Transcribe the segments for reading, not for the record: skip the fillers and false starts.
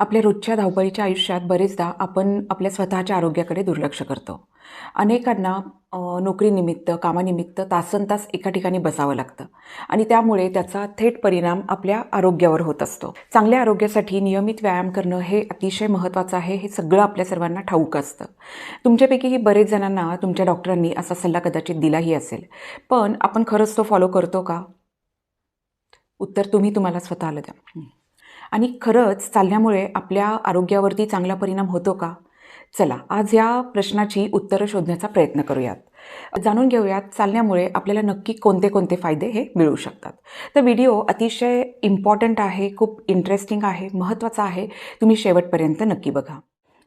आपल्या रोजच्या धावपळीच्या आयुष्यात बरेचदा आपण आपल्या स्वतःच्या आरोग्याकडे दुर्लक्ष करतो. अनेकांना नोकरीनिमित्त, कामानिमित्त तासनतास एका ठिकाणी बसावं लागतं आणि त्यामुळे त्याचा थेट परिणाम आपल्या आरोग्यावर होत असतो. चांगल्या आरोग्यासाठी नियमित व्यायाम करणं हे अतिशय महत्त्वाचं आहे. हे सगळं आपल्या सर्वांना ठाऊक असतं. तुमच्यापैकीही बरेच जणांना तुमच्या डॉक्टरांनी असा सल्ला कदाचित दिलाही असेल. पण आपण खरंच तो फॉलो करतो का? उत्तर तुम्हाला स्वतःला द्या. आणि खरंच चालण्यामुळे आपल्या आरोग्यावरती चांगला परिणाम होतो का? चला, आज या प्रश्नाची उत्तरं शोधण्याचा प्रयत्न करूयात. जाणून घेऊयात चालण्यामुळे आपल्याला नक्की कोणते कोणते फायदे हे मिळू शकतात. तर व्हिडिओ अतिशय इम्पॉर्टंट आहे, खूप इंटरेस्टिंग आहे, महत्त्वाचा आहे. तुम्ही शेवटपर्यंत नक्की बघा.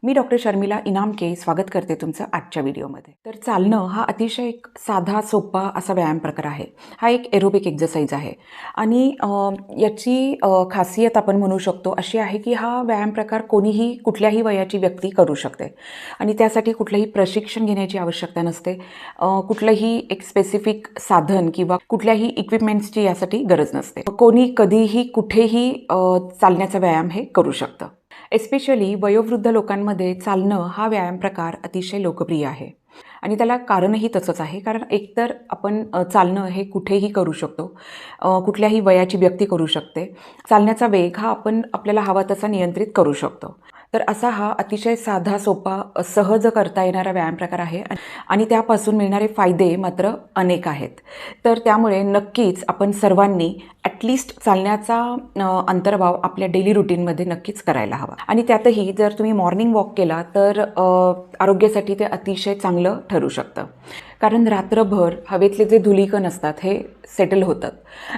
मी डॉक्टर शर्मिला इनामके स्वागत करते तुमचं आजच्या व्हिडिओमध्ये. तर चालणं हा अतिशय एक साधा सोपा असा व्यायाम प्रकार आहे. हा एक एरोबिक एक्झरसाइज आहे आणि याची खासियत आपण म्हणू शकतो अशी आहे की हा व्यायाम प्रकार कोणीही कुठल्याही वयाची व्यक्ती करू शकते आणि त्यासाठी कुठलंही प्रशिक्षण घेण्याची आवश्यकता नसते. कुठलंही एक स्पेसिफिक साधन किंवा कुठल्याही इक्विपमेंट्सची यासाठी गरज नसते. कोणी कधीही कुठेही चालण्याचा व्यायाम हे करू शकतं. एस्पेशली वयोवृद्ध लोकांमध्ये चालणं हा व्यायाम प्रकार अतिशय लोकप्रिय आहे आणि त्याला कारणही तसंच आहे. कारण एकतर आपण चालणं हे कुठेही करू शकतो, कुठल्याही वयाची व्यक्ती करू शकते. चालण्याचा वेग हा आपण आपल्याला हवा तसा नियंत्रित करू शकतो. तर असा हा अतिशय साधा सोपा सहज करता येणारा व्यायाम प्रकार आहे आणि त्यापासून मिळणारे फायदे मात्र अनेक आहेत. तर त्यामुळे नक्कीच आपण सर्वांनी ॲटलिस्ट चालण्याचा अंतर्भाव आपल्या डेली रुटीनमध्ये नक्कीच करायला हवा. आणि त्यातही जर तुम्ही मॉर्निंग वॉक केला तर आरोग्यासाठी ते अतिशय चांगलं ठरू शकतं. कारण रात्रभर हवेतले जे धुलीकण असतात हे सेटल होतात.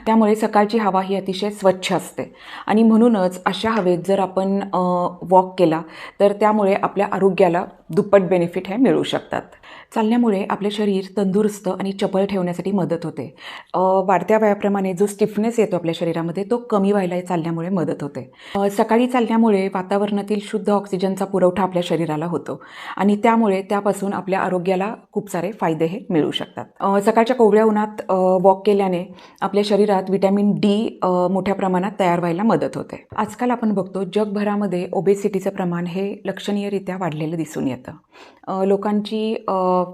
त्यामुळे सकाळची हवा ही अतिशय स्वच्छ असते आणि म्हणूनच अशा हवेत जर आपण वॉक केला तर त्यामुळे आपल्या आरोग्याला दुप्पट बेनिफिट हे मिळू शकतात. चालण्यामुळे आपले शरीर तंदुरुस्त आणि चपळ ठेवण्यासाठी मदत होते. वाढत्या वयाप्रमाणे जो स्टिफनेस येतो आपल्या शरीरामध्ये तो कमी व्हायला चालण्यामुळे मदत होते. सकाळी चालण्यामुळे वातावरणातील शुद्ध ऑक्सिजनचा पुरवठा आपल्या शरीराला होतो आणि त्यामुळे त्यापासून आपल्या आरोग्याला खूप सारे फायदे हे मिळू शकतात. सकाळच्या कोवळ्या उन्हात वॉक केल्याने आपल्या शरीरात व्हिटॅमिन डी मोठ्या प्रमाणात तयार व्हायला मदत होते. आजकाल आपण बघतो जगभरामध्ये ओबेसिटीचं प्रमाण हे लक्षणीयरित्या वाढलेलं दिसून येतं. लोकांची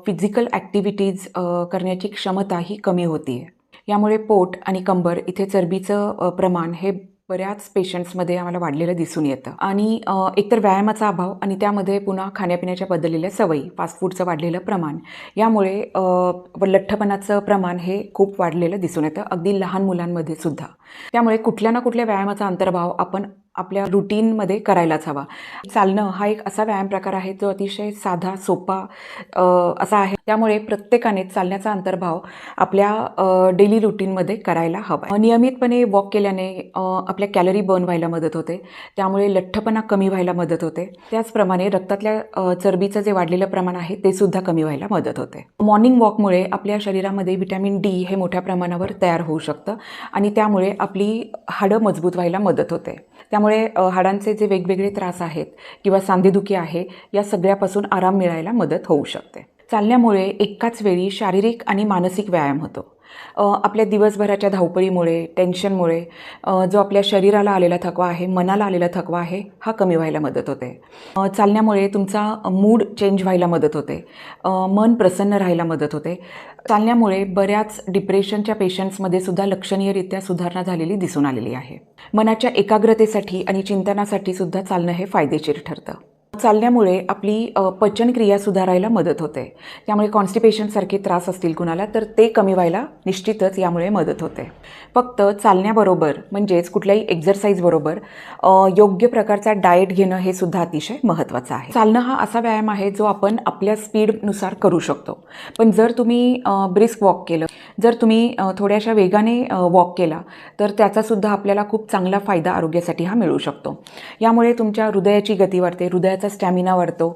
फिजिकल ॲक्टिव्हिटीज करण्याची क्षमता ही कमी होती आहे. यामुळे पोट आणि कंबर इथे चरबीचं प्रमाण हे बऱ्याच पेशंट्समध्ये आम्हाला वाढलेलं दिसून येतं आणि एकतर व्यायामाचा अभाव आणि त्यामध्ये पुन्हा खाण्यापिण्याच्या बदललेल्या सवयी, फास्ट फूडचं वाढलेलं प्रमाण यामुळे लठ्ठपणाचं प्रमाण हे खूप वाढलेलं दिसून येतं, अगदी लहान मुलांमध्ये सुद्धा. त्यामुळे कुठल्या ना कुठल्या व्यायामाचा अंतर्भाव आपण आपल्या रुटीनमध्ये करायलाच हवा. चालणं हा एक असा व्यायाम प्रकार आहे जो अतिशय साधा सोपा असा आहे. त्यामुळे प्रत्येकाने चालण्याचा अंतर्भाव आपल्या डेली रुटीनमध्ये करायला हवा. नियमितपणे वॉक केल्याने आपल्या कॅलरी बर्न व्हायला मदत होते. त्यामुळे लठ्ठपणा कमी व्हायला मदत होते. त्याचप्रमाणे रक्तातल्या चरबीचं जे वाढलेलं प्रमाण आहे ते सुद्धा कमी व्हायला मदत होते. मॉर्निंग वॉकमुळे आपल्या शरीरामध्ये व्हिटॅमिन डी हे मोठ्या प्रमाणावर तयार होऊ शकतं आणि त्यामुळे आपली हाडं मजबूत व्हायला मदत होते. त्यामुळे हाडांचे जे वेगवेगळे त्रास आहेत किंवा सांधेदुखी आहे या सगळ्यापासून आराम मिळायला मदत होऊ शकते. चालण्यामुळे एकाच वेळी शारीरिक आणि मानसिक व्यायाम होतो. आपल्या दिवसभराच्या धावपळीमुळे, टेन्शनमुळे जो आपल्या शरीराला आलेला थकवा आहे, मनाला आलेला थकवा आहे, हा कमी व्हायला मदत होते. चालण्यामुळे तुमचा मूड चेंज व्हायला मदत होते. मन प्रसन्न राहायला मदत होते. चालण्यामुळे बऱ्याच डिप्रेशनच्या पेशंट्समध्ये सुद्धा लक्षणीयरित्या सुधारणा झालेली दिसून आलेली आहे. मनाच्या एकाग्रतेसाठी आणि चिंतनासाठी सुद्धा चालणं हे फायदेशीर ठरतं. चालण्यामुळे आपली पचनक्रिया सुधारायला मदत होते. त्यामुळे कॉन्स्टिपेशनसारखे त्रास असतील कुणाला तर ते कमी व्हायला निश्चितच यामुळे मदत होते. फक्त चालण्याबरोबर म्हणजेच कुठल्याही एक्झरसाईजबरोबर योग्य प्रकारचा डाएट घेणं हे सुद्धा अतिशय महत्त्वाचं आहे. चालणं हा असा व्यायाम आहे जो आपण आपल्या स्पीडनुसार करू शकतो. पण जर तुम्ही ब्रिस्क वॉक केलं, जर तुम्ही थोड्याशा वेगाने वॉक केला तर त्याचासुद्धा आपल्याला खूप चांगला फायदा आरोग्यासाठी हा मिळू शकतो. यामुळे तुमच्या हृदयाची गती वाढते, हृदयाचा स्टॅमिना वाढतो,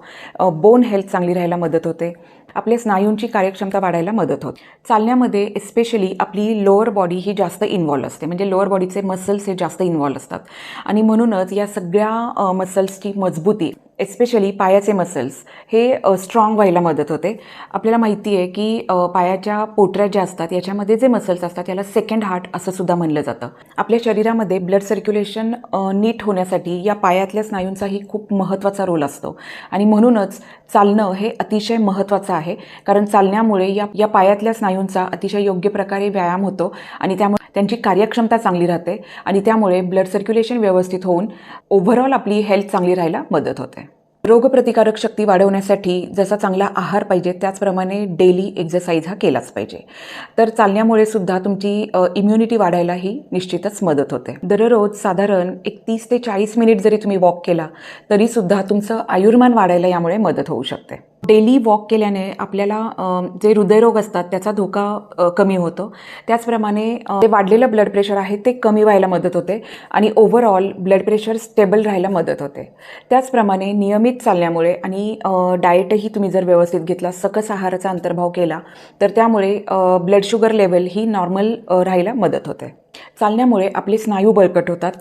बोन हेल्थ चांगली राहायला मदत होते. आपल्या स्नायूंची कार्यक्षमता वाढायला मदत होते. चालण्यामध्ये एस्पेशली आपली लोअर बॉडी ही जास्त इन्व्हॉल्व असते, म्हणजे लोअर बॉडीचे मसल्स हे जास्त इन्व्हॉल्व असतात आणि म्हणूनच या सगळ्या मसल्सची मजबूती, एस्पेशली पायाचे मसल्स हे स्ट्रॉंग व्हायला मदत होते. आपल्याला माहिती आहे की पायाच्या पोटऱ्या ज्या असतात याच्यामध्ये जे मसल्स असतात याला सेकंड हार्ट असं सुद्धा म्हणलं जातं. आपल्या शरीरामध्ये ब्लड सर्क्युलेशन नीट होण्यासाठी या पायातल्या स्नायूंचाही खूप महत्त्वाचा रोल असतो आणि म्हणूनच चालणं हे अतिशय महत्त्वाचं आहे, कारण चालण्यामुळे या पायातल्या स्नायूंचा अतिशय योग्य प्रकारे व्यायाम होतो आणि त्यामुळे त्यांची कार्यक्षमता चांगली राहते आणि त्यामुळे ब्लड सर्क्युलेशन व्यवस्थित होऊन ओव्हरऑल आपली हेल्थ चांगली राहायला मदत होते. रोगप्रतिकारक शक्ती वाढवण्यासाठी जसा चांगला आहार पाहिजे त्याचप्रमाणे डेली एक्सरसाइज हा केलाच पाहिजे. तर चालण्यामुळे सुद्धा तुमची इम्युनिटी वाढायलाही निश्चितच मदत होते. दररोज साधारण एक 30 ते 40 मिनिट जरी तुम्ही वॉक केला तरीसुद्धा तुमचं आयुर्मान वाढायला यामुळे मदत होऊ शकते. डेली वॉक केल्याने आपल्याला जे हृदयरोग असतात त्याचा धोका कमी होतो. त्याचप्रमाणे जे वाढलेलं ब्लड प्रेशर आहे ते कमी व्हायला मदत होते आणि ओव्हरऑल ब्लड प्रेशर स्टेबल राहायला मदत होते. त्याचप्रमाणे नियमित चालण्यामुळे आणि डाएटही तुम्ही जर व्यवस्थित घेतला, सकस आहाराचा अंतर्भाव केला तर त्यामुळे ब्लड शुगर लेवल ही नॉर्मल राहायला मदत होते. चालण्यामुळे आपले स्नायू बळकट होतात,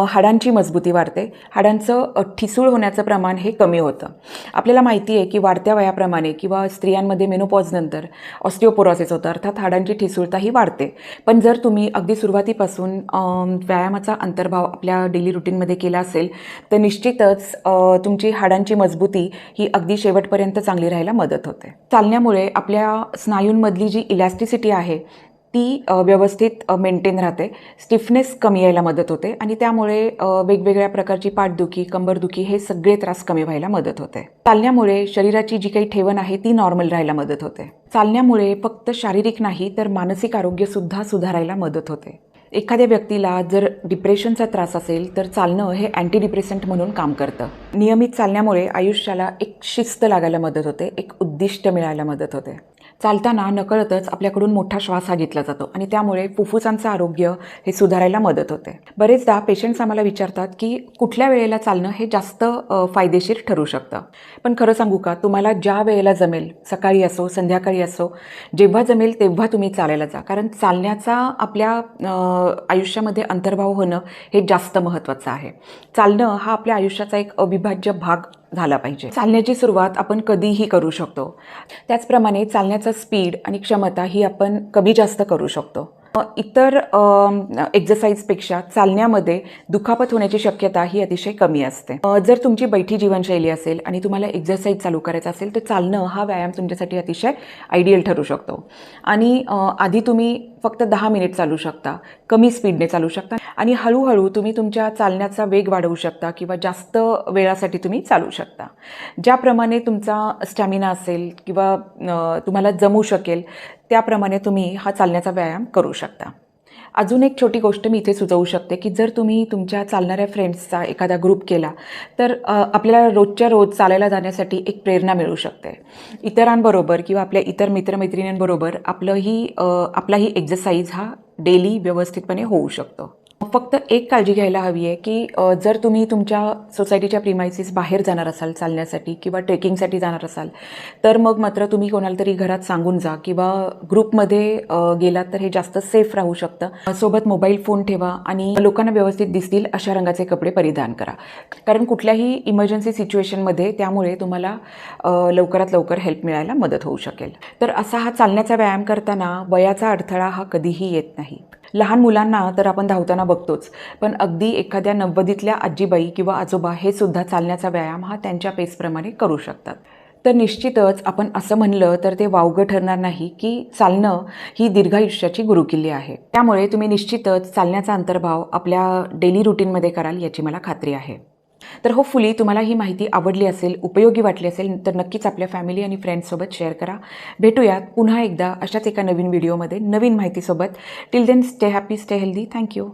हाडांची मजबूती वाढते, हाडांचं ठिसूळ होण्याचं प्रमाण हे कमी होतं. आपल्याला माहिती आहे की वाढत्या वयाप्रमाणे किंवा स्त्रियांमध्ये मेनोपॉजनंतर ऑस्टिओपोरोसिस होतं, अर्थात हाडांची ठिसूळताही वाढते. पण जर तुम्ही अगदी सुरुवातीपासून व्यायामाचा अंतर्भाव आपल्या डेली रुटीनमध्ये केला असेल तर निश्चितच तुमची हाडांची मजबूती ही अगदी शेवटपर्यंत चांगली राहायला मदत होते. चालण्यामुळे आपल्या स्नायूंमधली जी इलॅस्टिसिटी आहे ती व्यवस्थित मेंटेन राहते, स्टिफनेस कमी यायला मदत होते आणि त्यामुळे वेगवेगळ्या प्रकारची पाठदुखी, कंबरदुखी हे सगळे त्रास कमी व्हायला मदत होते. चालण्यामुळे शरीराची जी काही ठेवण आहे ती नॉर्मल राहायला मदत होते. चालण्यामुळे फक्त शारीरिक नाही तर मानसिक आरोग्यसुद्धा सुधारायला मदत होते. एखाद्या व्यक्तीला जर डिप्रेशनचा त्रास असेल तर चालणं हे अँटी डिप्रेसंट म्हणून काम करतं. नियमित चालण्यामुळे आयुष्याला एक शिस्त लागायला मदत होते, एक उद्दिष्ट मिळायला मदत होते. चालताना नकळतच आपल्याकडून मोठा श्वास हा घेतला जातो आणि त्यामुळे फुफ्फुसांचं आरोग्य हे सुधारायला मदत होते. बरेचदा पेशंट्स आम्हाला विचारतात की कुठल्या वेळेला चालणं हे जास्त फायदेशीर ठरू शकतं. पण खरं सांगू का, तुम्हाला ज्या वेळेला जमेल, सकाळी असो संध्याकाळी असो, जेव्हा जमेल तेव्हा तुम्ही चालायला जा, कारण चालण्याचा आपल्या आयुष्यामध्ये अंतर्भाव होणं हे जास्त महत्त्वाचं आहे. चालणं हा आपल्या आयुष्याचा एक अविभाज्य भाग झाला पाहिजे. चालण्याची सुरुवात आपण कधीही करू शकतो. त्याचप्रमाणे चालण्याचा स्पीड आणि क्षमता ही आपण कमी जास्त करू शकतो. इतर एक्सरसाइजपेक्षा चालण्यामध्ये दुखापत होण्याची शक्यता ही अतिशय कमी असते. जर तुमची बैठी जीवनशैली असेल आणि तुम्हाला एक्सरसाइज चालू करायचा असेल तर चालणं हा व्यायाम तुमच्यासाठी अतिशय आयडियल ठरू शकतो. आणि आधी तुम्ही फक्त 10 मिनिट चालू शकता, कमी स्पीडने चालू शकता आणि हळूहळू तुम्ही तुमच्या चालण्याचा वेग वाढवू शकता किंवा जास्त वेळासाठी तुम्ही चालू शकता. ज्याप्रमाणे तुमचा स्टॅमिना असेल किंवा तुम्हाला जमू शकेल त्याप्रमाणे तुम्ही हा चालण्याचा व्यायाम करू शकता. अजून एक छोटी गोष्ट मी इथे सुचवू शकते की जर तुम्ही तुमच्या चालणाऱ्या फ्रेंड्सचा एखादा ग्रुप केला तर आपल्याला रोजच्या रोज चालायला जाण्यासाठी एक प्रेरणा मिळू शकते. इतरांबरोबर किंवा आपल्या इतर मित्रमैत्रिणींबरोबर आपलाही एक्सरसाइज हा डेली व्यवस्थितपणे होऊ शकतो. फक्त एक काळजी घ्यायला हवी आहे की जर तुम्ही तुमच्या सोसायटीच्या प्रिमायसिस बाहेर जाणार असाल चालण्यासाठी किंवा ट्रेकिंगसाठी जाणार असाल तर मग मात्र तुम्ही कोणाला तरी घरात सांगून जा किंवा ग्रुपमध्ये गेलात तर हे जास्त सेफ राहू शकतं. सोबत मोबाईल फोन ठेवा आणि लोकांना व्यवस्थित दिसतील अशा रंगाचे कपडे परिधान करा, कारण कुठल्याही इमर्जन्सी सिच्युएशनमध्ये त्यामुळे तुम्हाला लवकरात लवकर हेल्प मिळायला मदत होऊ शकेल. तर असा हा चालण्याचा व्यायाम करताना वयाचा अडथळा हा कधीही येत नाही. लहान मुलांना तर आपण धावताना बघतोच, पण अगदी एखाद्या 90तल्या आजीबाई किंवा आजोबा हे सुद्धा चालण्याचा व्यायाम हा त्यांच्या पेसप्रमाणे करू शकतात. तर निश्चितच आपण असं म्हणलं तर ते वावगं ठरणार नाही की चालणं ही दीर्घायुष्याची गुरुकिल्ली आहे. त्यामुळे तुम्ही निश्चितच चालण्याचा अंतर्भाव आपल्या डेली रुटीनमध्ये कराल याची मला खात्री आहे. तर होपफुली तुम्हाला ही माहिती आवडली असेल, उपयोगी वाटली असेल तर नक्कीच आपल्या फॅमिली आणि फ्रेंड्ससोबत शेअर करा. भेटूयात पुन्हा एकदा अशाच एका नवीन व्हिडिओमध्ये नवीन माहितीसोबत. Till then stay happy, stay healthy. Thank you.